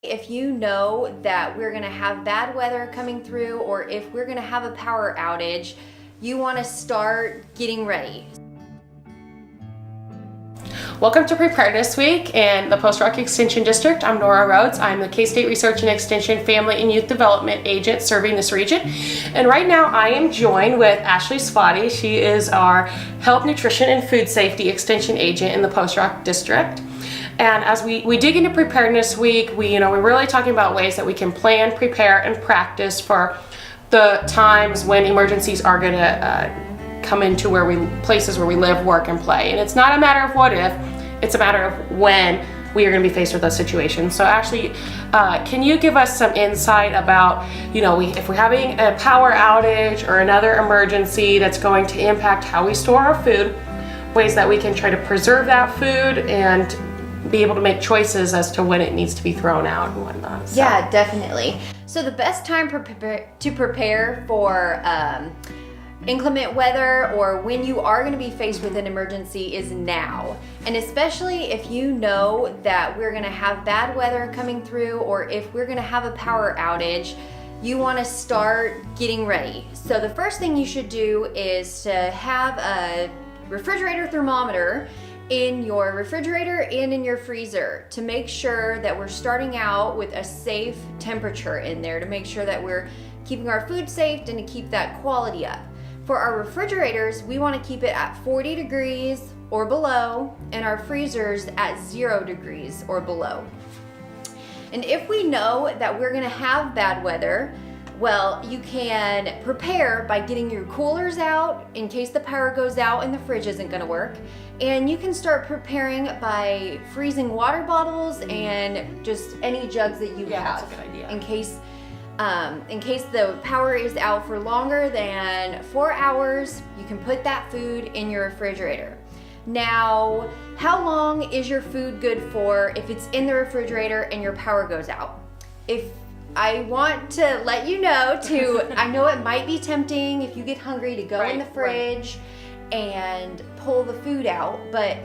If you know that we're gonna have bad weather coming through, or if we're gonna have a power outage, you wanna start getting ready. Welcome to Preparedness Week in the Post Rock Extension District. I'm Nora Rhoades. I'm the K-State Research and Extension Family and Youth Development Agent serving this region. And right now I am joined with Svaty. She is our Health, Nutrition, and Food Safety Extension Agent in the Post Rock District. And as we dig into Preparedness Week, we're really talking about ways that we can plan, prepare, and practice for the times when emergencies are going to come into places where we live, work, and play. And it's not a matter of what if, it's a matter of when we are going to be faced with those situations. So Ashley, can you give us some insight about, if we're having a power outage or another emergency that's going to impact how we store our food, ways that we can try to preserve that food and be able to make choices as to when it needs to be thrown out and whatnot. So. Yeah, definitely. So the best time to prepare for inclement weather, or when you are going to be faced with an emergency, is now. And especially if you know that we're going to have bad weather coming through, or if we're going to have a power outage, you want to start getting ready. So the first thing you should do is to have a refrigerator thermometer in your refrigerator and in your freezer to make sure that we're starting out with a safe temperature in there, to make sure that we're keeping our food safe and to keep that quality up. For our refrigerators, we want to keep it at 40 degrees or below, and our freezers at 0 degrees or below. And if we know that we're going to have bad weather, well, you can prepare by getting your coolers out in case the power goes out and the fridge isn't going to work. And you can start preparing by freezing water bottles and just any jugs that you have. That's a good idea. In case the power is out for longer than 4 hours, you can put that food in your refrigerator. Now, how long is your food good for if it's in the refrigerator and your power goes out? I want to let you know I know it might be tempting if you get hungry to go in the fridge and pull the food out, but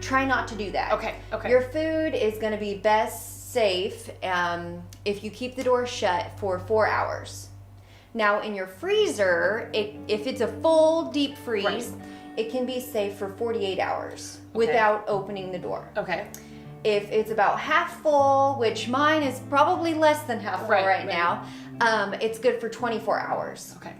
try not to do that. Okay. Your food is going to be best safe if you keep the door shut for 4 hours. Now in your freezer, if it's a full deep freeze, it can be safe for 48 hours without opening the door. Okay. If it's about half full, which mine is probably less than half full right now, it's good for 24 hours. Okay.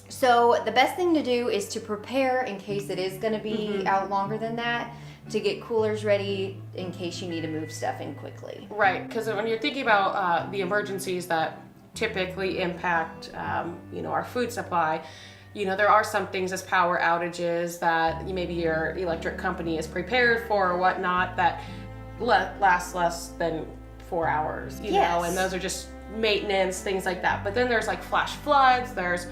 So the best thing to do is to prepare in case it is going to be out longer than that, to get coolers ready in case you need to move stuff in quickly. Right, because when you're thinking about the emergencies that typically impact, our food supply, there are some things as power outages that maybe your electric company is prepared for or whatnot that last less than 4 hours, know, and those are just maintenance, things like that. But then there's like flash floods, there's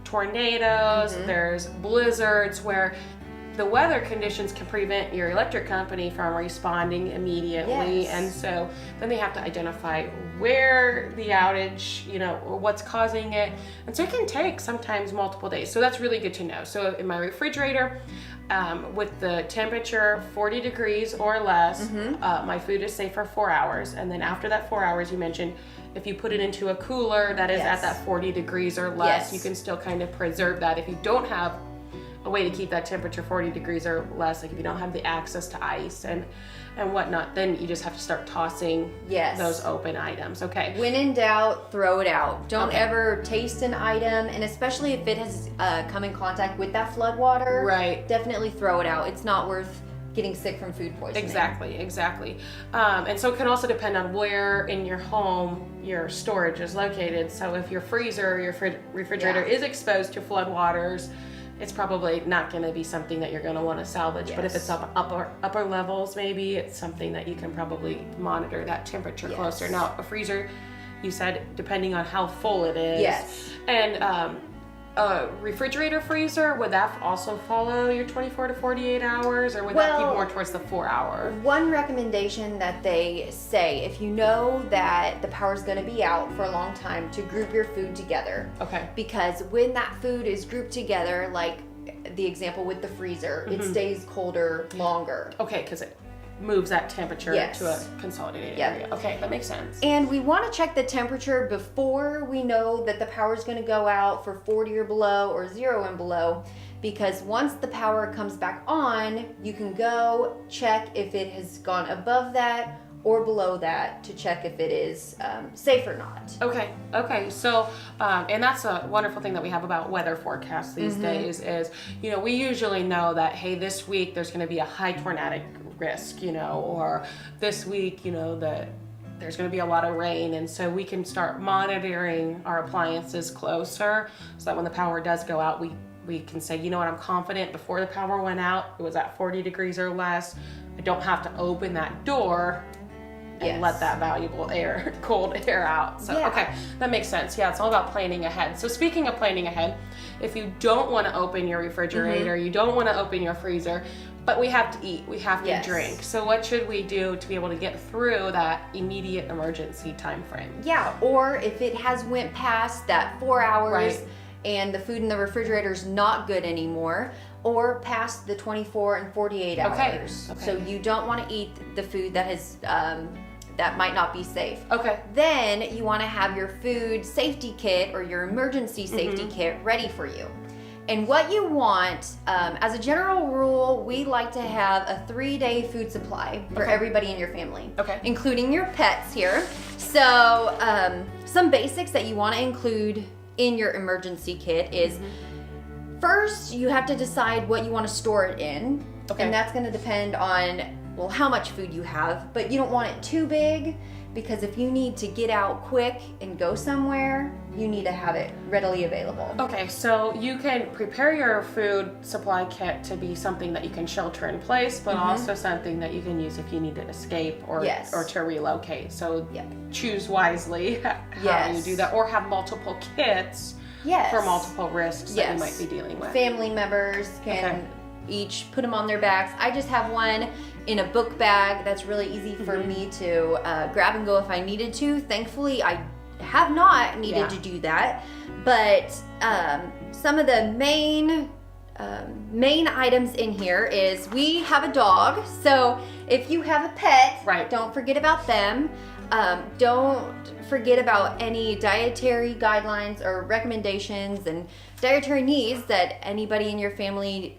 tornadoes, there's blizzards where the weather conditions can prevent your electric company from responding immediately. And so then they have to identify where the outage, or what's causing it. And so it can take sometimes multiple days. So that's really good to know. So in my refrigerator, with the temperature 40 degrees or less, my food is safe for 4 hours. And then after that 4 hours, you mentioned, if you put it into a cooler that is at that 40 degrees or less, you can still kind of preserve that. If you don't have a way to keep that temperature 40 degrees or less, like if you don't have the access to ice and whatnot, then you just have to start tossing those open items. Okay. When in doubt, throw it out. Don't ever taste an item, and especially if it has come in contact with that flood water, definitely throw it out. It's not worth getting sick from food poisoning. Exactly. And so it can also depend on where in your home your storage is located. So if your freezer or your refrigerator is exposed to flood waters, it's probably not going to be something that you're going to want to salvage. But if it's upper levels, maybe it's something that you can probably monitor that temperature closer. Now, a freezer, you said, depending on how full it is. And a refrigerator freezer, would that also follow your 24 to 48 hours, or would that be more towards the 4 hour? One recommendation that they say, if you know that the power's going to be out for a long time, to group your food together. Because when that food is grouped together, like the example with the freezer, it stays colder longer. Because moves that temperature Yes. to a consolidated Yep. area. Okay, that makes sense. And we want to check the temperature before we know that the power is going to go out for 40 or below or 0 and below, because once the power comes back on, you can go check if it has gone above that or below that to check if it is safe or not. Okay. So, and that's a wonderful thing that we have about weather forecasts these days is, we usually know that, hey, this week there's going to be a high tornadic risk, or this week, that there's going to be a lot of rain. And so we can start monitoring our appliances closer so that when the power does go out, we can say, you know what, I'm confident before the power went out, it was at 40 degrees or less. I don't have to open that door and let that valuable air, cold air out. So, okay, that makes sense. Yeah, it's all about planning ahead. So speaking of planning ahead, if you don't want to open your refrigerator, you don't want to open your freezer, but we have to eat, we have to drink. So what should we do to be able to get through that immediate emergency time frame? Yeah, or if it has went past that 4 hours and the food in the refrigerator is not good anymore, or past the 24 and 48 hours. Okay. So you don't want to eat the food that has that might not be safe. Okay. Then you want to have your food safety kit or your emergency safety kit ready for you. And what you want, as a general rule, we like to have a 3-day food supply for everybody in your family, including your pets here. So some basics that you want to include in your emergency kit is, first, you have to decide what you want to store it in. And that's going to depend on, well, how much food you have, but you don't want it too big, because if you need to get out quick and go somewhere, you need to have it readily available. Okay, so you can prepare your food supply kit to be something that you can shelter in place, but also something that you can use if you need to escape or to relocate. So choose wisely how you do that, or have multiple kits for multiple risks that you might be dealing with. Family members can each put them on their backs. I just have one in a book bag that's really easy for me to grab and go if I needed to. Thankfully, I have not needed to do that, but some of the main items in here is, we have a dog, so if you have a pet, don't forget about them. Don't forget about any dietary guidelines or recommendations and dietary needs that anybody in your family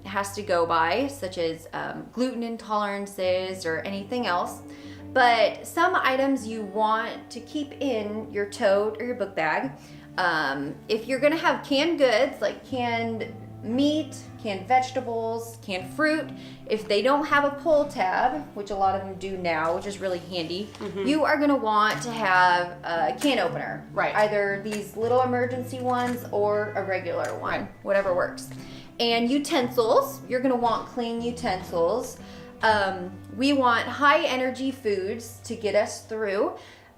has to go by, such as gluten intolerances or anything else. But some items you want to keep in your tote or your book bag. If you're gonna have canned goods like canned meat, canned vegetables, canned fruit, if they don't have a pull tab, which a lot of them do now, which is really handy, you are going to want to have a can opener. Either these little emergency ones or a regular one, whatever works. And utensils, you're going to want clean utensils. We want high energy foods to get us through.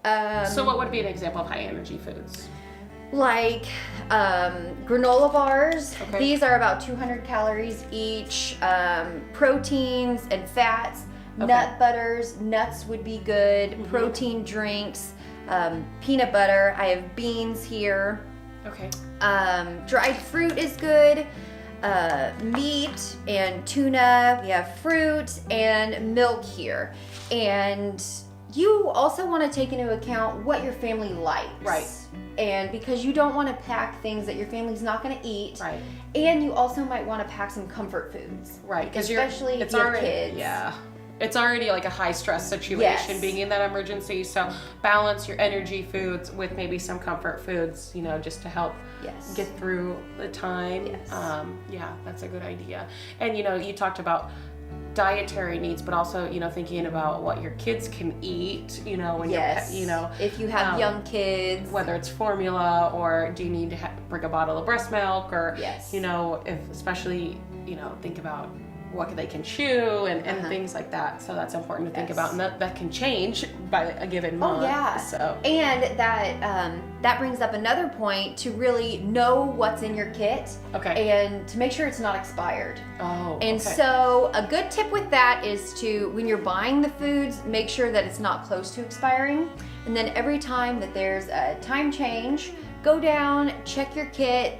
So what would be an example of high energy foods? Like granola bars. These are about 200 calories each. Proteins and fats, nut butters, nuts would be good, protein drinks, peanut butter. I have beans here. Dried fruit is good. Meat and tuna. We have fruit and milk here. And you also want to take into account what your family likes. And because you don't want to pack things that your family's not going to eat. And you also might want to pack some comfort foods. Because especially if you have kids. It's already like a high stress situation being in that emergency. So balance your energy foods with maybe some comfort foods, just to help get through the time. That's a good idea. And you talked about dietary needs, but also thinking about what your kids can eat, when if you have young kids, whether it's formula, or do you need to bring a bottle of breast milk, or if especially think about what they can chew and things like that. So that's important to think about, and that can change by a given month. And that brings up another point, to really know what's in your kit and to make sure it's not expired. So a good tip with that is to, when you're buying the foods, make sure that it's not close to expiring, and then every time that there's a time change, go down, check your kit,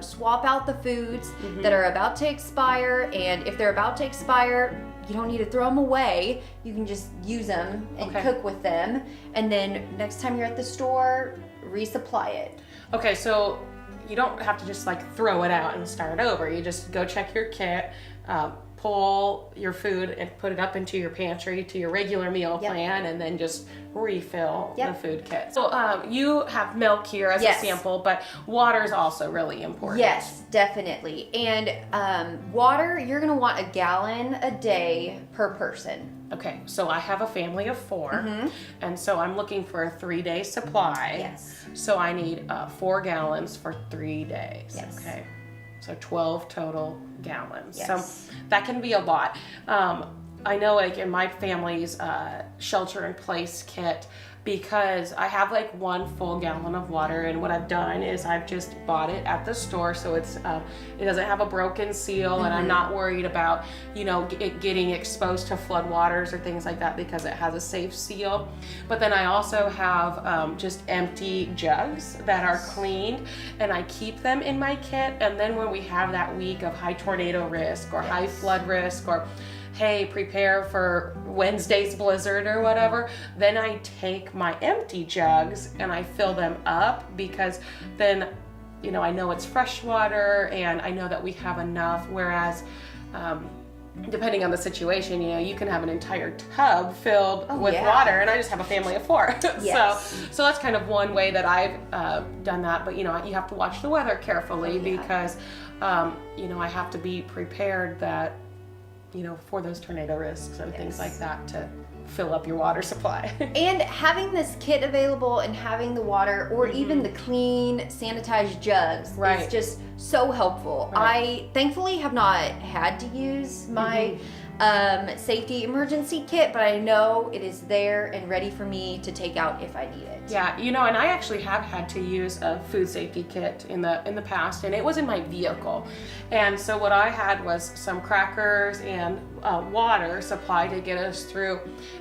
swap out the foods that are about to expire, and if they're about to expire, you don't need to throw them away. You can just use them and cook with them. And then next time you're at the store, resupply it. Okay, so you don't have to just like throw it out and start over. You just go check your kit, pull your food and put it up into your pantry to your regular meal plan, and then just refill the food kit. So you have milk here as a sample, but water is also really important. Yes, definitely. And water, you're gonna want 1 gallon a day per person. Okay, so I have a family of 4, and so I'm looking for a 3-day supply. Yes. So I need 4 gallons for 3 days. Yes. Okay. So 12 total gallons. Yes. So that can be a lot. I know like in my family's shelter in place kit, because I have like 1 full gallon of water, and what I've done is I've just bought it at the store, so it's it doesn't have a broken seal, and I'm not worried about, you know, it getting exposed to flood waters or things like that because it has a safe seal. But then I also have just empty jugs that are cleaned, and I keep them in my kit. And then when we have that week of high tornado risk or high flood risk, or hey, prepare for Wednesday's blizzard or whatever, then I take my empty jugs and I fill them up, because then, you know, I know it's fresh water and I know that we have enough. Whereas depending on the situation, you know, you can have an entire tub filled with water, and I just have a family of 4. So that's kind of one way that I've done that. But you know, you have to watch the weather carefully, because you know, I have to be prepared that, you know, for those tornado risks and things like that, to fill up your water supply. And having this kit available and having the water, or even the clean, sanitized jugs is just so helpful. I thankfully have not had to use my safety emergency kit, but I know it is there and ready for me to take out if I need it. Yeah, you know, and I actually have had to use a food safety kit in the past, and it was in my vehicle. And so what I had was some crackers and water supply to get us through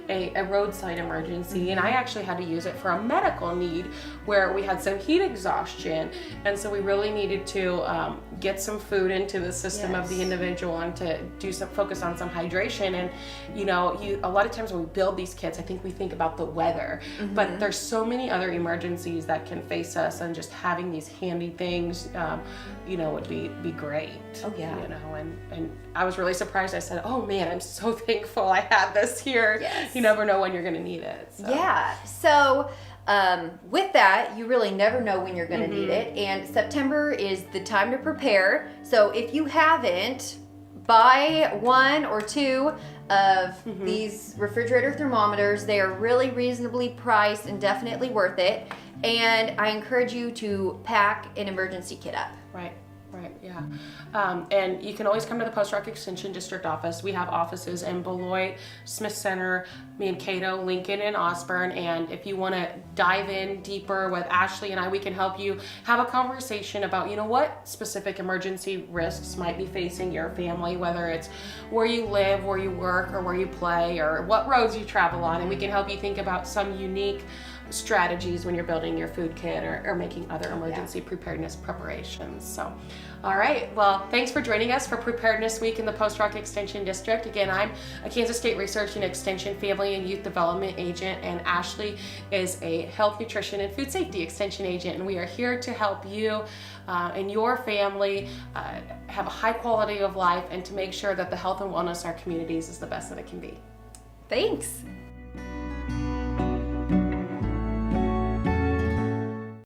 a roadside emergency. And I actually had to use it for a medical need where we had some heat exhaustion, and so we really needed to get some food into the system of the individual, and to do some focus on some hydration. And you know, a lot of times when we build these kits, I think we think about the weather, but there's so many other emergencies that can face us, and just having these handy things, you know, would be great. Oh yeah. You know, and I was really surprised. I said, oh man, I'm so thankful I had this here. Yes. You never know when you're gonna need it. So. Yeah. So with that, you really never know when you're going to need it, and September is the time to prepare. So if you haven't, buy 1 or 2 of these refrigerator thermometers. They are really reasonably priced and definitely worth it. And I encourage you to pack an emergency kit up. Right. Yeah. And you can always come to the Post Rock Extension District office. We have offices in Beloit, Smith Center, Mankato, Lincoln, and Osborne. And if you want to dive in deeper with Ashley and I, we can help you have a conversation about, you know, what specific emergency risks might be facing your family, whether it's where you live, where you work, or where you play, or what roads you travel on. And we can help you think about some unique strategies when you're building your food kit, or making other emergency preparedness preparations. So, all right, well, thanks for joining us for Preparedness Week in the Post Rock Extension District. Again, I'm a Kansas State Research and Extension Family and Youth Development Agent, and Ashley is a Health, Nutrition, and Food Safety Extension Agent, and we are here to help you and your family have a high quality of life, and to make sure that the health and wellness of our communities is the best that it can be. Thanks.